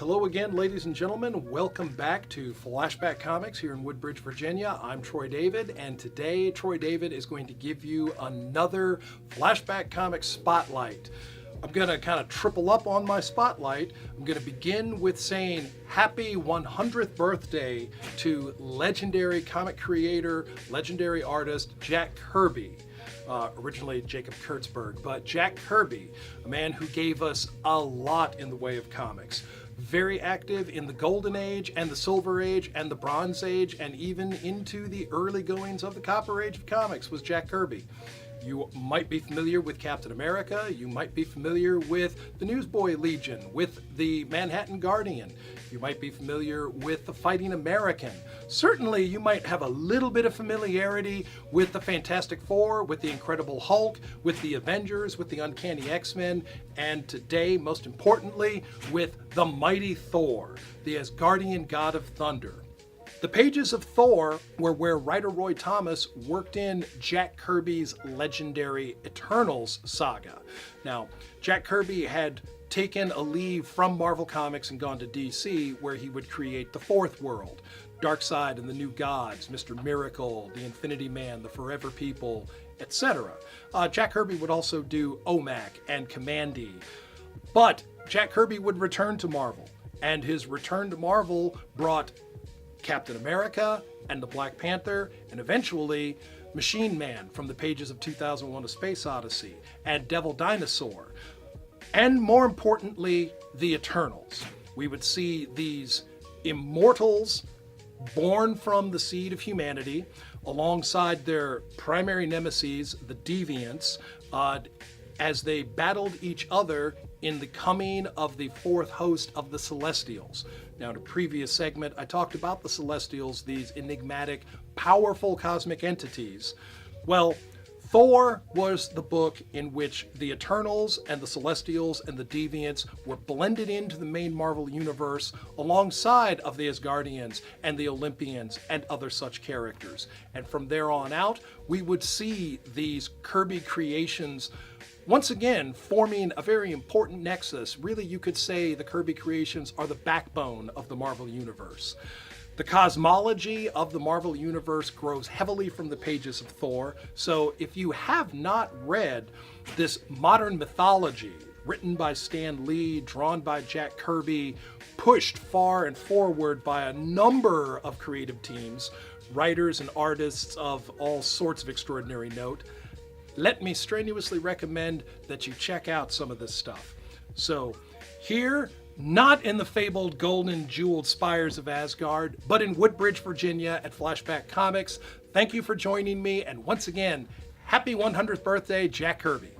Hello again, ladies and gentlemen. Welcome back to Flashback Comics here in Woodbridge, Virginia. I'm Troy David, and today Troy David is going to give you another Flashback Comics spotlight. I'm going to kind of triple up on my spotlight. I'm going to begin with saying happy 100th birthday to legendary comic creator, legendary artist Jack Kirby. Originally Jacob Kurtzberg, but Jack Kirby, a man who gave us a lot in the way of comics. Very active in the Golden Age and the Silver Age and the Bronze Age, and even into the early goings of the Copper Age of comics was Jack Kirby. You might be familiar with Captain America, you might be familiar with the Newsboy Legion, with the Manhattan Guardian, you might be familiar with the Fighting American. Certainly you might have a little bit of familiarity with the Fantastic Four, with the Incredible Hulk, with the Avengers, with the Uncanny X-Men, and today, most importantly, with the mighty Thor, the Asgardian god of thunder. The pages of Thor were where writer Roy Thomas worked in Jack Kirby's legendary Eternals saga. Now, Jack Kirby had taken a leave from Marvel Comics and gone to DC, where he would create the Fourth World, Darkseid and the New Gods, Mr. Miracle, the Infinity Man, the Forever People, etc. Jack Kirby would also do OMAC and Commandy. But Jack Kirby would return to Marvel, and his return to Marvel brought Captain America and the Black Panther, and eventually Machine Man from the pages of 2001: A Space Odyssey, and Devil Dinosaur, and more importantly, the Eternals. We would see these immortals born from the seed of humanity alongside their primary nemeses, the Deviants, as they battled each other in the coming of the fourth host of the Celestials. Now, in a previous segment, I talked about the Celestials, these enigmatic, powerful cosmic entities. Well, Thor was the book in which the Eternals and the Celestials and the Deviants were blended into the main Marvel universe alongside of the Asgardians and the Olympians and other such characters. And from there on out, we would see these Kirby creations once again forming a very important nexus. Really, you could say the Kirby creations are the backbone of the Marvel Universe. The cosmology of the Marvel Universe grows heavily from the pages of Thor, so if you have not read this modern mythology written by Stan Lee, drawn by Jack Kirby, pushed far and forward by a number of creative teams, writers and artists of all sorts of extraordinary note, let me strenuously recommend that you check out some of this stuff. So here, not in the fabled golden jeweled spires of Asgard, but in Woodbridge, Virginia at Flashback Comics. Thank you for joining me, and once again, happy 100th birthday, Jack Kirby.